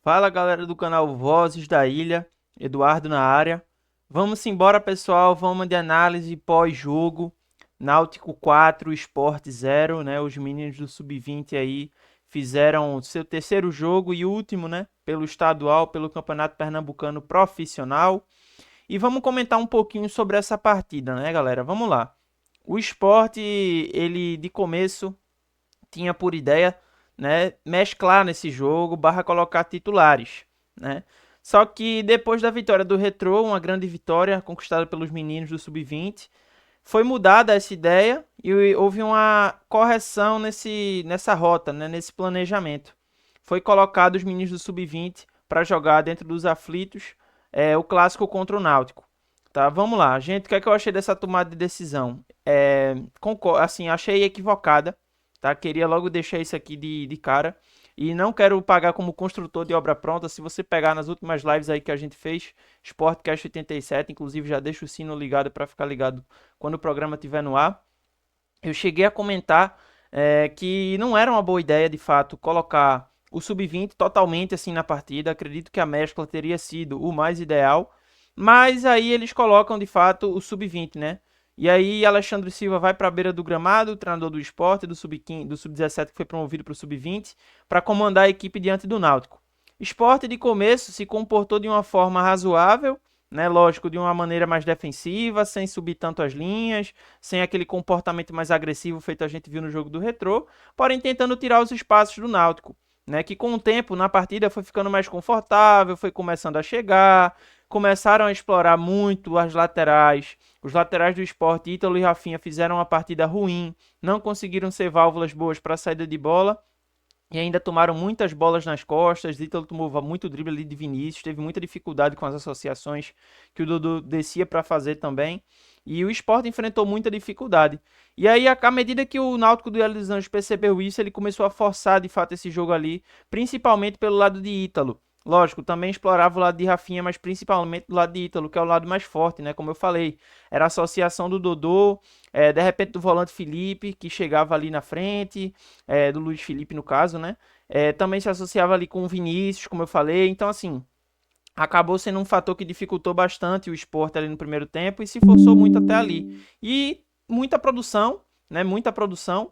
Fala galera do canal Vozes da Ilha, Eduardo na área. Vamos embora pessoal, vamos de análise pós-jogo. Náutico 4, Sport 0, né? Os meninos do Sub-20 aí fizeram seu terceiro jogo e último, né? Pelo estadual, pelo Campeonato Pernambucano Profissional. E vamos comentar um pouquinho sobre essa partida, né galera? Vamos lá. O Sport, ele de começo tinha por ideia, né, mesclar nesse jogo, barra colocar titulares, né? Só que depois da vitória do Retrô, uma grande vitória conquistada pelos meninos do Sub-20, foi mudada essa ideia e houve uma correção nessa rota, né, nesse planejamento. Foi colocado os meninos do Sub-20 para jogar dentro dos aflitos o clássico contra o Náutico. Tá, vamos lá, gente. O que é que eu achei dessa tomada de decisão? Assim, achei equivocada, tá? Queria logo deixar isso aqui de cara. E não quero pagar como construtor de obra pronta. Se você pegar nas últimas lives aí que a gente fez, Sportcast 87, inclusive já deixa o sino ligado para ficar ligado quando o programa estiver no ar. Eu cheguei a comentar que não era uma boa ideia, de fato, colocar o sub-20 totalmente assim na partida. Acredito que a mescla teria sido o mais ideal. Mas aí eles colocam, de fato, o sub-20, né? E aí Alexandre Silva vai para a beira do gramado, o treinador do esporte, do sub-17 que foi promovido para o sub-20, para comandar a equipe diante do Náutico. Esporte de começo se comportou de uma forma razoável, né? Lógico, de uma maneira mais defensiva, sem subir tanto as linhas, sem aquele comportamento mais agressivo feito a gente viu no jogo do Retrô, porém tentando tirar os espaços do Náutico, né? Que com o tempo na partida foi ficando mais confortável, foi começando a chegar, começaram a explorar muito as laterais. Os laterais do Sport, Ítalo e Rafinha, fizeram uma partida ruim, não conseguiram ser válvulas boas para a saída de bola e ainda tomaram muitas bolas nas costas. Ítalo tomou muito drible ali de Vinícius, teve muita dificuldade com as associações que o Dudu descia para fazer também. E o Sport enfrentou muita dificuldade. E aí, à medida que o Náutico do Hélio dos Anjos percebeu isso, ele começou a forçar de fato esse jogo ali, principalmente pelo lado de Ítalo. Lógico, também explorava o lado de Rafinha, mas principalmente do lado de Ítalo, que é o lado mais forte, né? Como eu falei, era a associação do Dodô, de repente do volante Felipe, que chegava ali na frente, do Luiz Felipe no caso, né? Também se associava ali com o Vinícius, como eu falei. Então, assim, acabou sendo um fator que dificultou bastante o Sport ali no primeiro tempo e se forçou muito até ali. E muita produção, né? Muita produção.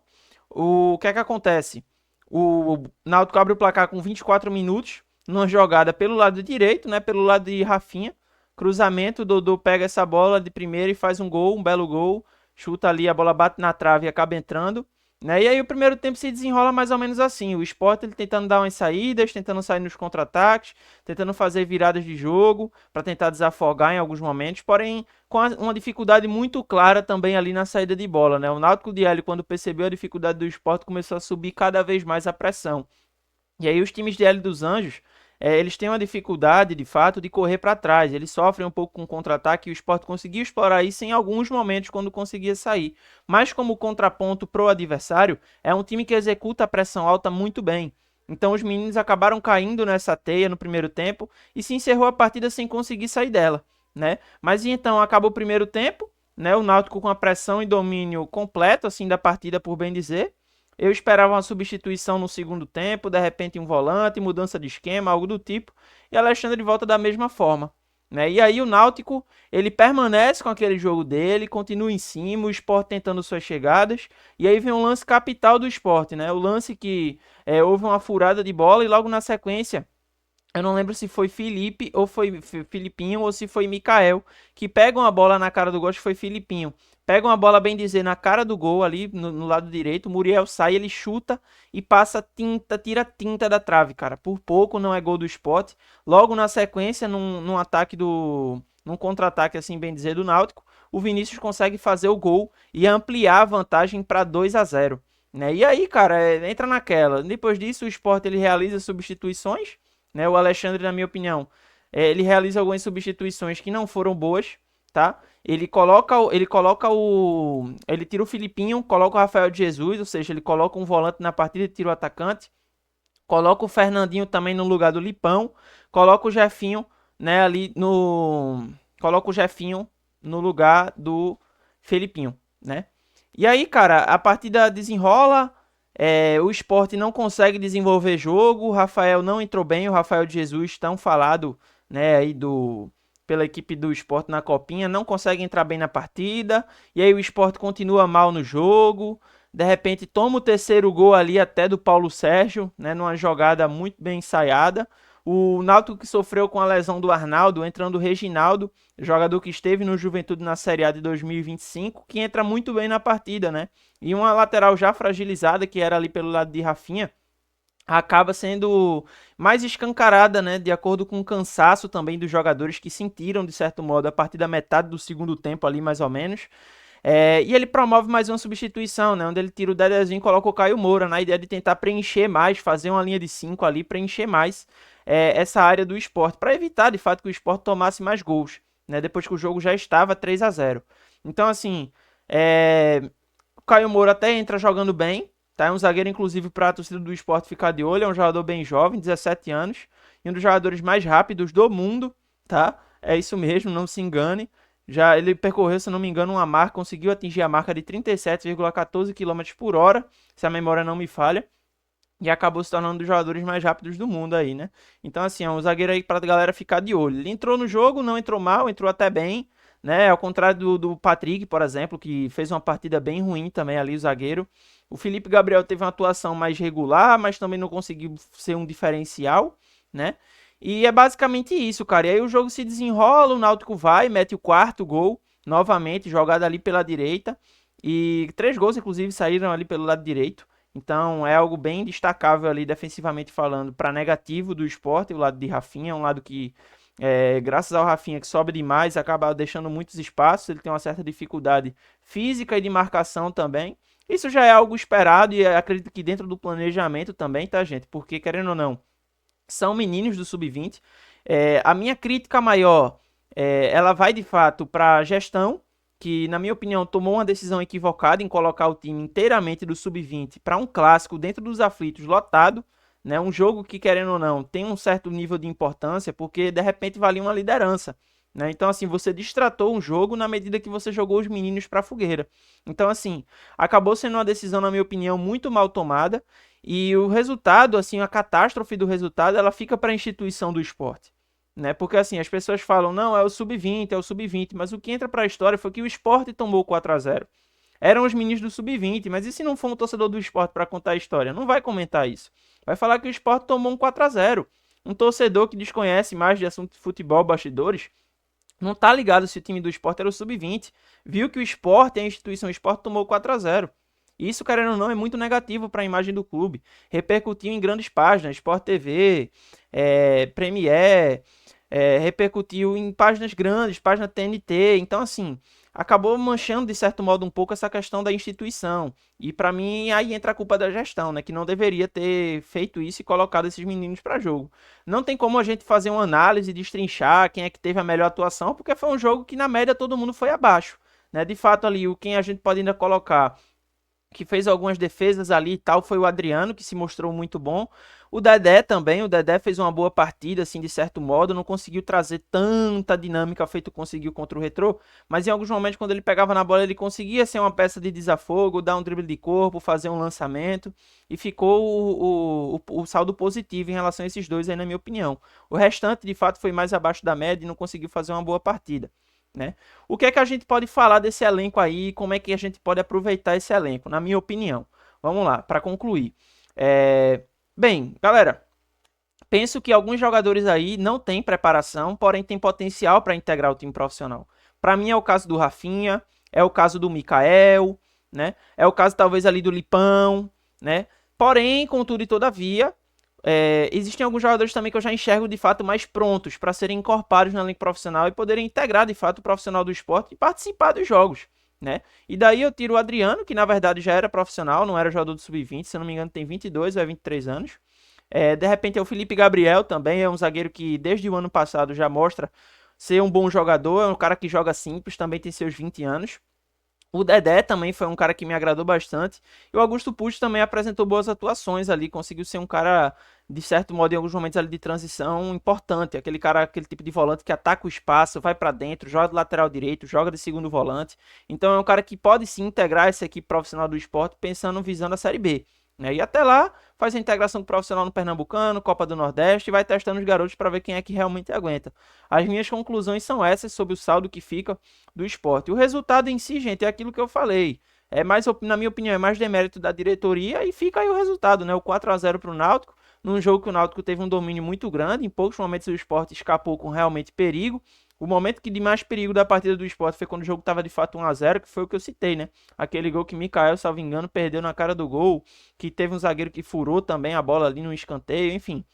O que é que acontece? O Náutico abre o placar com 24 minutos, numa jogada pelo lado direito, né? Pelo lado de Rafinha. Cruzamento, o Dodô pega essa bola de primeira e faz um gol, um belo gol. Chuta ali, a bola bate na trave e acaba entrando. Né? E aí o primeiro tempo se desenrola mais ou menos assim. O Sport ele tentando dar umas saídas, tentando sair nos contra-ataques, tentando fazer viradas de jogo para tentar desafogar em alguns momentos, porém com uma dificuldade muito clara também ali na saída de bola. Né? O Náutico de Hélio, quando percebeu a dificuldade do Sport, começou a subir cada vez mais a pressão. E aí os times de Hélio dos Anjos, eles têm uma dificuldade, de fato, de correr para trás. Eles sofrem um pouco com o contra-ataque e o Sport conseguiu explorar isso em alguns momentos quando conseguia sair. Mas como contraponto pro adversário, é um time que executa a pressão alta muito bem. Então os meninos acabaram caindo nessa teia no primeiro tempo e se encerrou a partida sem conseguir sair dela, né? Mas então acabou o primeiro tempo, né? O Náutico com a pressão e domínio completo assim da partida, por bem dizer. Eu esperava uma substituição no segundo tempo, de repente um volante, mudança de esquema, algo do tipo, e Alexandre volta da mesma forma. Né? E aí o Náutico, ele permanece com aquele jogo dele, continua em cima, o Sport tentando suas chegadas, e aí vem um lance capital do Sport, né? O lance que houve uma furada de bola e logo na sequência eu não lembro se foi Felipe ou foi Filipinho ou se foi Mikael que pega uma bola na cara do gol, acho que foi Filipinho. Pega uma bola, bem dizer, na cara do gol ali no lado direito. O Muriel sai, ele chuta e passa tinta, tira tinta da trave, cara. Por pouco não é gol do Sport. Logo na sequência, num ataque num contra-ataque, assim bem dizer, do Náutico, o Vinícius consegue fazer o gol e ampliar a vantagem para 2-0. Né? E aí, cara, entra naquela. Depois disso, o Sport ele realiza substituições, né? O Alexandre, na minha opinião, ele realiza algumas substituições que não foram boas, tá? Ele tira o Filipinho, coloca o Rafael de Jesus, ou seja, ele coloca um volante na partida e tira o atacante. Coloca o Fernandinho também no lugar do Lipão. Coloca o Jefinho, né, ali no. Coloca o Jefinho no lugar do Felipinho, né? E aí, cara, a partida desenrola. O Sport não consegue desenvolver jogo, o Rafael não entrou bem, o Rafael de Jesus, tão falado, né, aí pela equipe do Sport na Copinha, não consegue entrar bem na partida, e aí o Sport continua mal no jogo, de repente toma o terceiro gol ali até do Paulo Sérgio, né, numa jogada muito bem ensaiada. O Náutico que sofreu com a lesão do Arnaldo, entrando o Reginaldo, jogador que esteve no Juventude na Série A de 2025, que entra muito bem na partida, né? E uma lateral já fragilizada, que era ali pelo lado de Rafinha, acaba sendo mais escancarada, né? De acordo com o cansaço também dos jogadores que sentiram, de certo modo, a partir da metade do segundo tempo ali, mais ou menos. E ele promove mais uma substituição, né? Onde ele tira o Dedezinho e coloca o Caio Moura, na ideia de tentar preencher mais, fazer uma linha de 5 ali, preencher mais essa área do Sport, para evitar, de fato, que o Sport tomasse mais gols, né? Depois que o jogo já estava 3-0. Então, assim, o Caio Moura até entra jogando bem, tá? É um zagueiro, inclusive, para a torcida do Sport ficar de olho. É um jogador bem jovem, 17 anos, e um dos jogadores mais rápidos do mundo, tá? É isso mesmo, não se engane. Já ele percorreu, se não me engano, uma marca, conseguiu atingir a marca de 37,14 km por hora, se a memória não me falha, e acabou se tornando um dos jogadores mais rápidos do mundo aí, né? Então, assim, é um zagueiro aí pra galera ficar de olho. Ele entrou no jogo, não entrou mal, entrou até bem, né? Ao contrário do Patrick, por exemplo, que fez uma partida bem ruim também ali, o zagueiro. O Felipe Gabriel teve uma atuação mais regular, mas também não conseguiu ser um diferencial, né? E é basicamente isso, cara. E aí o jogo se desenrola, o Náutico vai, mete o quarto gol, novamente, jogado ali pela direita. E 3 gols, inclusive, saíram ali pelo lado direito. Então é algo bem destacável ali, defensivamente falando, para negativo do Sport, o lado de Rafinha, um lado que, graças ao Rafinha, que sobe demais, acaba deixando muitos espaços, ele tem uma certa dificuldade física e de marcação também. Isso já é algo esperado e acredito que dentro do planejamento também, tá, gente? Porque, querendo ou não, são meninos do sub-20. A minha crítica maior, ela vai de fato para a gestão, que na minha opinião tomou uma decisão equivocada em colocar o time inteiramente do sub-20 para um clássico dentro dos aflitos lotado, né? Um jogo que, querendo ou não, tem um certo nível de importância, porque de repente valia uma liderança. Né? Então, assim, você distratou um jogo na medida que você jogou os meninos para a fogueira. Então, assim, acabou sendo uma decisão, na minha opinião, muito mal tomada. E o resultado, assim, a catástrofe do resultado, ela fica para a instituição do esporte. Né? Porque, assim, as pessoas falam, não, é o sub-20, é o sub-20. Mas o que entra para a história foi que o esporte tomou 4-0. Eram os meninos do sub-20, mas e se não for um torcedor do esporte para contar a história? Não vai comentar isso. Vai falar que o esporte tomou um 4-0. Um torcedor que desconhece mais de assunto de futebol, bastidores, não tá ligado se o time do esporte era o sub-20. Viu que o esporte, a instituição esporte, tomou 4-0. Isso, querendo ou não, é muito negativo para a imagem do clube. Repercutiu em grandes páginas, Sport TV, Premier, repercutiu em páginas grandes, página TNT. Então, assim, acabou manchando, de certo modo, um pouco essa questão da instituição. E para mim, aí entra a culpa da gestão, né? Que não deveria ter feito isso e colocado esses meninos para jogo. Não tem como a gente fazer uma análise, destrinchar quem é que teve a melhor atuação, porque foi um jogo que, na média, todo mundo foi abaixo. Né? De fato, ali, quem a gente pode ainda colocar que fez algumas defesas ali e tal, foi o Adriano, que se mostrou muito bom. O Dedé também, o Dedé fez uma boa partida, assim, de certo modo, não conseguiu trazer tanta dinâmica feito conseguiu contra o Retrô, mas em alguns momentos, quando ele pegava na bola, ele conseguia ser uma peça de desafogo, dar um drible de corpo, fazer um lançamento, e ficou o saldo positivo em relação a esses dois aí, na minha opinião. O restante, de fato, foi mais abaixo da média e não conseguiu fazer uma boa partida. Né? O que é que a gente pode falar desse elenco aí? Como é que a gente pode aproveitar esse elenco? Na minha opinião. Vamos lá, para concluir. Bem, galera, penso que alguns jogadores aí não têm preparação, porém têm potencial para integrar o time profissional. Para mim é o caso do Rafinha, é o caso do Mikael, né? É o caso talvez ali do Lipão, né? Porém, contudo e todavia, existem alguns jogadores também que eu já enxergo de fato mais prontos para serem incorporados na elenco profissional e poderem integrar de fato o profissional do esporte e participar dos jogos, né? E daí eu tiro o Adriano, que na verdade já era profissional, não era jogador do sub-20, se eu não me engano tem 22 ou 23 anos. De repente é o Felipe Gabriel também, é um zagueiro que desde o ano passado já mostra ser um bom jogador, é um cara que joga simples, também tem seus 20 anos. O Dedé também foi um cara que me agradou bastante. E o Augusto Pucci também apresentou boas atuações ali. Conseguiu ser um cara, de certo modo, em alguns momentos ali de transição importante. Aquele cara, aquele tipo de volante que ataca o espaço, vai para dentro, joga de lateral direito, joga de segundo volante. Então é um cara que pode sim integrar essa equipe profissional do esporte pensando, visando a Série B. né? E até lá, faz a integração com o profissional no Pernambucano, Copa do Nordeste, e vai testando os garotos para ver quem é que realmente aguenta. As minhas conclusões são essas sobre o saldo que fica do esporte. O resultado em si, gente, é aquilo que eu falei. É mais, na minha opinião, é mais demérito da diretoria e fica aí o resultado, né? O 4-0 para o Náutico, num jogo que o Náutico teve um domínio muito grande, em poucos momentos o esporte escapou com realmente perigo. O momento que de mais perigo da partida do esporte foi quando o jogo estava de fato 1-0, que foi o que eu citei, né? Aquele gol que Mikael, salvo engano, perdeu na cara do gol, que teve um zagueiro que furou também a bola ali no escanteio, enfim.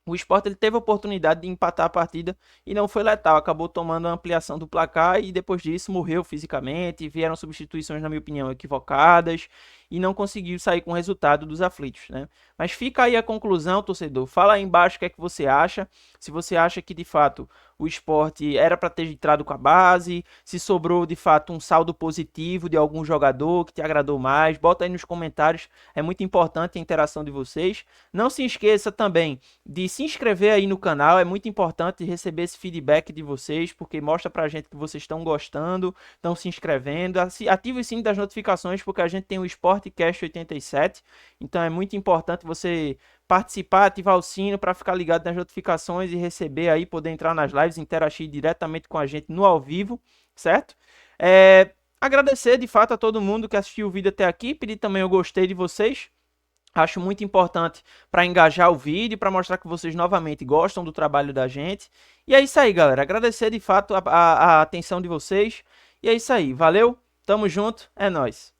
O Sport ele teve a oportunidade de empatar a partida e não foi letal, acabou tomando a ampliação do placar e depois disso morreu fisicamente, vieram substituições, na minha opinião, equivocadas e não conseguiu sair com o resultado dos aflitos, né? Mas fica aí a conclusão, torcedor. Fala aí embaixo o que é que você acha. Se você acha que de fato o Sport era para ter entrado com a base, se sobrou de fato um saldo positivo de algum jogador que te agradou mais, bota aí nos comentários, é muito importante a interação de vocês. Não se esqueça também de se inscrever aí no canal, é muito importante receber esse feedback de vocês, porque mostra pra gente que vocês estão gostando, estão se inscrevendo. Ative o sininho das notificações, porque a gente tem o Sportcast 87, então é muito importante você participar, ativar o sino para ficar ligado nas notificações e receber aí, poder entrar nas lives, interagir diretamente com a gente no ao vivo, certo? Agradecer de fato a todo mundo que assistiu o vídeo até aqui, pedir também o gostei de vocês. Acho muito importante para engajar o vídeo, para mostrar que vocês novamente gostam do trabalho da gente. E é isso aí, galera. Agradecer de fato a atenção de vocês. E é isso aí. Valeu, tamo junto, é nóis.